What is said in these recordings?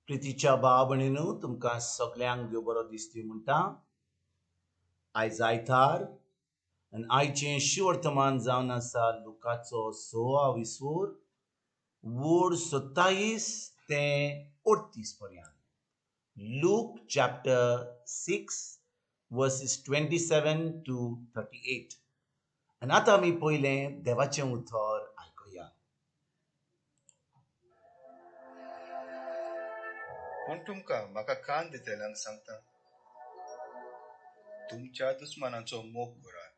प्रितीच्या भाव भयणीनो तुमकां सगल्यांक देव बरो दिसती म्हणटा. आयज आयतार आनी आयचें शिवर्तमान जावन आसा लुकाचो 6वा विसवोर वोड 27 ते 38 पर्यंत. Luke chapter 6 verses 27 to 38. आनी आतां आमी पयलें देवाचें उतर आयकुया. पूण तुमकां म्हाका कान दितल्यांक सांगता, तुमच्या दुस्मानाचो मोग करात,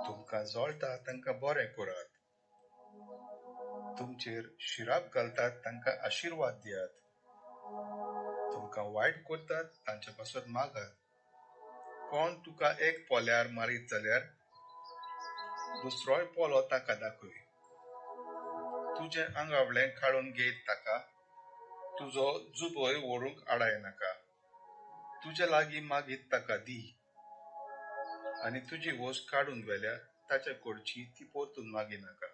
तुमकां जळटा तांकां बरें करात, तुमचेर शिराप घालतात तांकां आशिर्वाद दियात, तुमकां वायट करतात तांचे पासत मागात. कोण तुका एक पोल्यार मारीत जाल्यार दुसरोय पोलो ताका दाखय. तुजें आंगावळें काडून घेयत ताका तुजो जुबोय व्हरूंक आडाय नाका. तुजे लागीं मागीत ताका दी, आनी तुजी वोस काडून व्हेल्यार ताचे कडची ती परतून मागी नाका.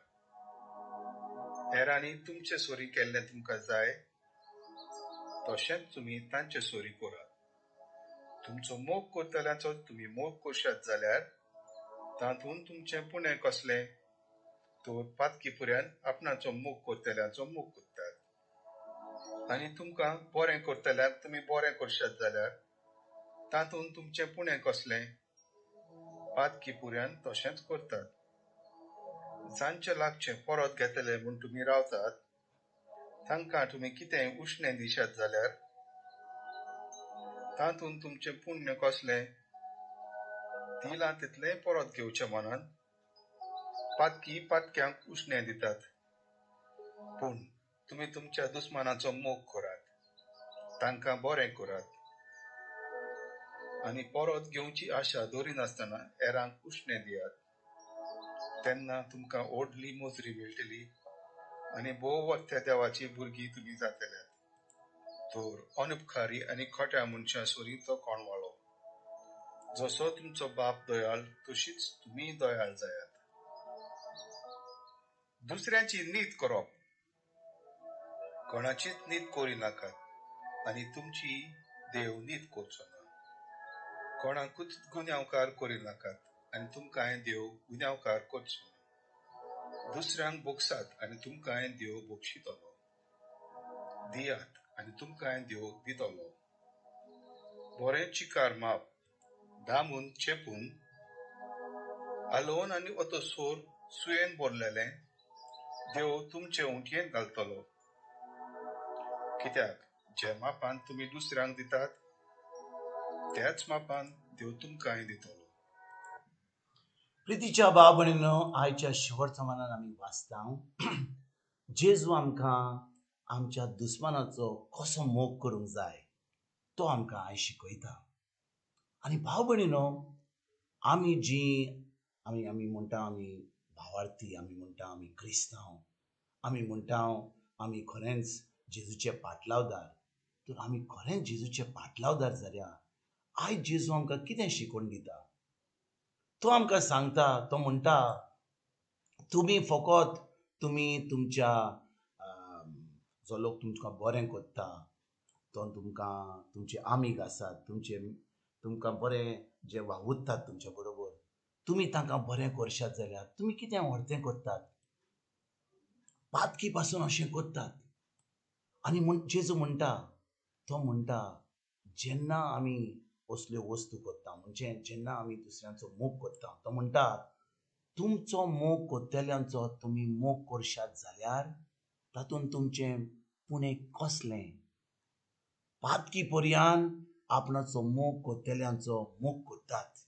हेरांनी तुमचे सोरी केल्लें तुमकां जाय तशेंच तुमी तांचे सोरी करात. तुमचो मोग करतल्यांचो तुमी मोग करशात जाल्यार तातूंत तुमचें पुणें कसलें? तर पातकी पर्यंत आपणाचो मोग करतल्यांचो मोग करतात. आनी तुमकां बरें करतल्यांक तुमी बरें करशात जाल्यार तातूंत तुमचें पुणें कसलें? पातकी पर्यंत तशेंच करतात. जांचे लागचें परत घेतले म्हूण तुमी रावतात तांकां तुमी कितेंय उश्णें दिशात जाल्यार तातूंत तुमचें पुण्य कसलें? दिलां तितलें परत घेवचें म्हणून पातकी पातक्यांक उश्णें दितात. पूण तुमी तुमच्या दुस्मानाचो मोग करात, तांकां बरें करात, आनी परत घेवची आशा दवरिनासतना हेरांक उश्णें दियात. तेन्ना तुमकां व्हडली मोजरी मेळटली आनी भोव वर्थे देवाची भुरगीं तुमी जातल्यात. तर अनुपकारी आनी खोट्या मनशां सोरी तो कोणवाळो. जसो तुमचो बाप दयाळ तशीच तुमी दयाळ जायात. दुसऱ्यांची नीत करप. कोणाचीच नीत करी नाकात आनी तुमची देव नीत करचो ना. कोणाकूच गुन्यांवकार करी नाकात आनी तुमकांय देव गुन्यांवकार करचो ना. दुसऱ्यांक बोगसात आनी तुमकांय देव बोगशितलो. दियात आनी तुमकांय देव दितलो. बरें चिकार माप, दामून चेपून, आलोवन आनी ओतोसोर सुयेन भरलेलें देव तुमचे उंटयेंत घालतलो. कित्याक जे मापान तुमी दुसऱ्यांक दितात त्याच मापान देव तुमकांय दितलो. प्रितीच्या भाव भयणीनो आयच्या शिवर्तमानान आमी वाचता जेजू आमकां आमच्या दुस्मानाचो कसो मोग करूंक जाय तो आमकां आयज शिकयता. आनी भाव भयणीनो आमी आमी म्हणटा आमी भावार्थी, आमी म्हणटा आमी क्रिस्तांव, आमी म्हणटा आमी खरेंच जेजूचे पाटलावदार. तर आमी खरेंच जेजूचे पाटलावदार जाल्यार आयज जेजू आमकां कितें शिकोवन दिता? तो आमकां सांगता, तो म्हणटा तुमी फकत तुमच्या जो लोक तुमकां बरें करता तो तुमचे आमीग आसात, तुमकां बरें जे वावुरतात तुमच्या बरोबर, तुमी तांकां बरें करशात जाल्यार तुमी कितें व्हडतें करतात? पातकी पासून अशें करतात. आनी जेजू म्हणटा, तो म्हणटा जेन्ना आमी असल्यो वस्तू करता म्हणजे जेन्ना आमी दुसऱ्यांचो मोग करता, तो म्हणटा तुमचो मोग करतल्यांचो तुमी मोग करशात जाल्यार तातूंत तुमचें पुणें कसलें? पातकी पर्यंत आपणाचो मोग करतल्यांचो मोग करतात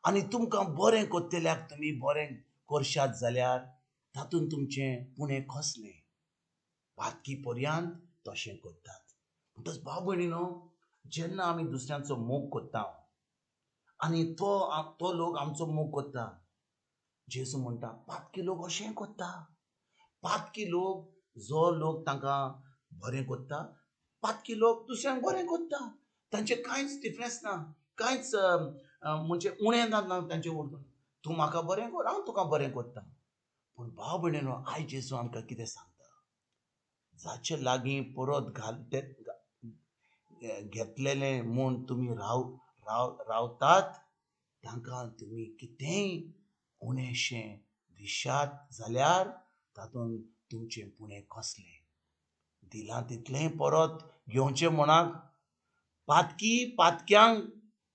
आनी तुमकां बरें करतल्याक तुमी बरें करशात जाल्यार तातूंत तुमचें पुणें कसलें? पातकी पर्यंत तशें करतात. म्हणटच भाव भयणीनो जेन्ना आमी दुसऱ्यांचो मोग करता आनी तो लोक आमचो मोग करता, जेजू म्हणटा पातकी लोक अशें करता. पातकी लोक जो लोक तांकां बरें करता, पातकी लोक दुसऱ्यांक बरें करता. तांचें कांयच डिफरन्स ना, कांयच म्हणजे उणें ना तांचे उर्दून. तूं म्हाका बरें कर, हांव तुका बरें करता. पूण भाव भयणीनो आयज जेजू आमकां कितें सांगता? जाचे लागीं परत घेतलेले म्हूण तुमी रावतात तांकां तुमी कितेंय उणेंशें दिशात जाल्यार तातूंत तुमचें पुणें कसलें. दिलां तितलें परत घेवचें म्हणाक पातक्यांक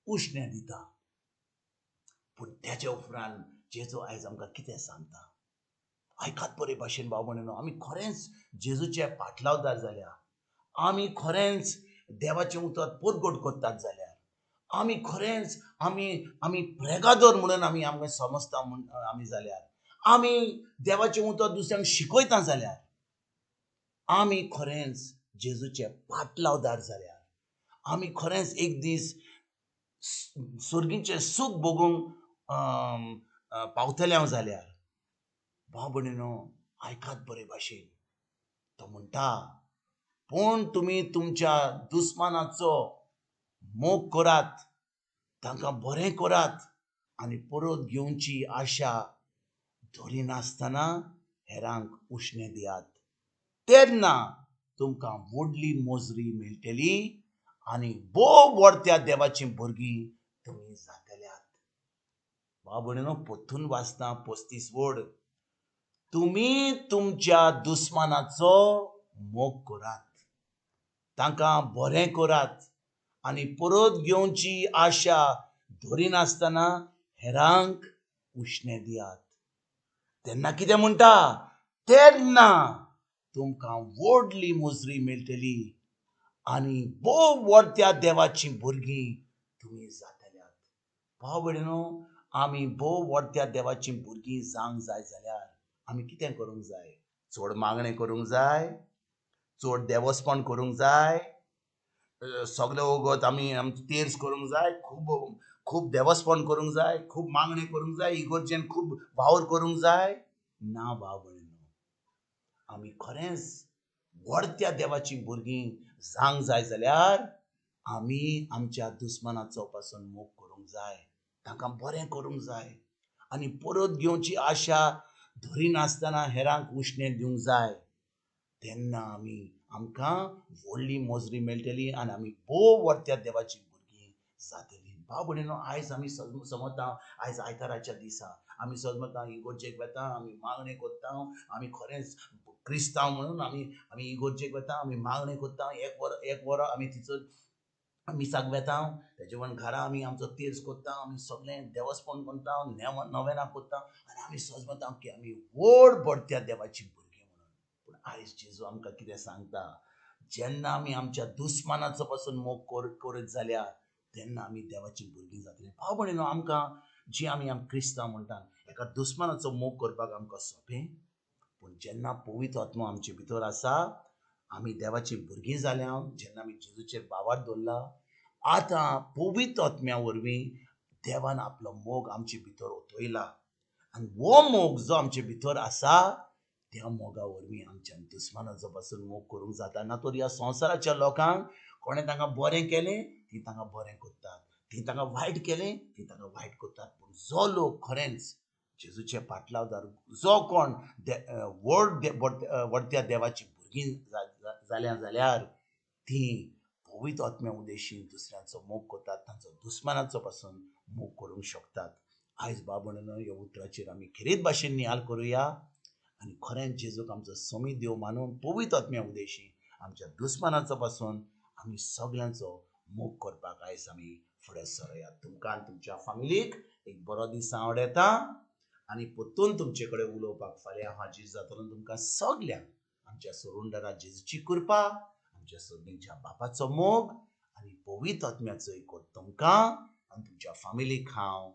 उश्णें दिता. पूण तेच्या उपरांत जेजू आयज आमकां कितें सांगता. आयकात बरे भाशेन भाव भयणीनो, आमी खरेंच जेजूचे पाटलावदार जाल्यार, आमी खरेंच देवाचें उतर परगट करतात जाल्यार, आमी खरेंच आमी प्रेगादोर म्हणून आमकां समजता आमी जाल्यार, आमी देवाचें उतर दुसऱ्यांक शिकयता जाल्यार, आमी खरेंच जेजूचे पाटलावदार जाल्यार, आमी खरेंच एक दीस सुर्गीचें सूख भोगूंक पावतले जाल्यार, भाव भयणीनो आयकात बरे भाशेन तो म्हणटा, पूण तुमी तुमच्या दुस्मानाचो मोग करात, तांकां बरें करात आनी परत घेवची आशा धरिनासतना हेरांक उश्णें दियात. तेन्ना तुमकां व्हडली मोजरी मेळटली आनी व्हडत्या देवाची भुरगीं तुमी जातल्यात. भाव भयणीनो, पोत्तून वाचता 35 वड, तुमी तुमच्या दुस्मानाचो मोग करात, तांकां बरें करात आनी परत घेवची आशा धरिनासतना हेरांक उश्णें दियात. तेन्ना कितें म्हणटा, तेन्ना तुमकां व्हडली मोजरी मेळटली आनी व्हडत्या देवाची भुरगीं तुमी जातल्यात. भाव भयणीनो, आमी व्हडत्या देवाची भुरगीं जावंक जाय जाल्यार आमी कितें करूंक जाय. चड मागणें करूंक जाय, चड देवस्पण करूंक जाय, सगळे वगत आमी तेर्स करूंक जाय, खूब देवस्पण करूंक जाय, खूब मागणें करूंक जाय, इगोर्जेन खूब वावर करूंक जाय ना. भाव भयणीनो, आमी खरेंच व्हडत्या देवाची भुरगीं जावंक जाय जाल्यार आमी आमच्या दुस्मानाचो पासून मोग करूंक जाय, तांकां बरें करूंक जाय आनी परत घेवची आशा धरिनासतना हेरांक उश्णें दिवंक जाय. तेन्ना आमकां व्हडली मोजरी मेळटली आनी आमी व्हडत्या देवाची भुरगीं जातलीं. भाव भयणीनो, आयज आमी समजता, आयज आयताराच्या दिसा आमी समजता इगोर्जेक वेता, आमी मागणें करता, आमी खरेंच क्रिस्तांव म्हणून आमी इगोर्जेक वेता, आमी मागणें करता, एक वर आमी थंयसर मिसाक वेता, तेजे वयल्यान घरा आमी आमचो तेर्स करता, आमी सगळें देवस्पण करता, नवेनां करता आनी आमी समजता की आमी व्हडत्या देवाची भुरगीं म्हणून. पूण आयज जेजू आमकां कितें सांगता, जेन्ना आमी आमच्या दुस्मानाचो पासून मोग करत जाल्यार तेन्ना आमी देवाची भुरगीं जातलीं. भाव भयणीनो, आमकां जी आमी क्रिस्तांव म्हणटा, एका दुस्मानाचो मोग करपाक आमकां सोंपें, पूण जेन्ना पवित्र आत्मा आमचे भितर आसा, आमी देवाची भुरगीं जाल्या, जेन्ना आमी जेजूचेर बाबार दवरला, आतां पवित्र आत्म्या वरवीं देवान आपलो मोग आमचे भितर ओतयला आनी हो मोग जो आमचे भितर आसा, त्या मोगा वरवीं आमच्या दुस्मानाचो पासून मोग करूंक जाता. ना तर ह्या संवसाराच्या लोकांक कोणें तांकां बरें केलें ती तांकां बरें करतात, ती तांकां वायट केलें ती तांकां वायट करतात. पूण जो लोक खरेंच जेजूचे पाटलावदार, जो कोण व्हडत्या देवाची भुरगीं जाल्या जाल्यार ती पवित्र आत्म्या उदेशीन दुसऱ्यांचो मोग करतात, तांचो दुस्मानाचो पासून मोग करूंक शकतात. आयज भाव भयणीनो, ह्या उतराचेर आमी खरेच भाशेन नियाल करुया आनी खरेंच जेजूक आमचो समी देव मानून पवित्र आत्म्या उदेशीन आमच्या दुस्मानाचो पासून आमी सगळ्यांचो मोग करपाक आयज आमी फुडें सरयात. तुमकां आनी तुमच्या फॅमिलीक एक बरो दीस हांव येता आनी परतून तुमचे कडेन उलोवपाक फाल्यां हाजीर जातलो. तुमकां सगळ्यांक आमच्या सुरुंडरा जेजूची कृपा, आमच्या सगळ्यांच्या बापाचो मोग आनी पवित्र आत्म्याचो एक तुमकां आनी तुमच्या फॅमिलीक हांव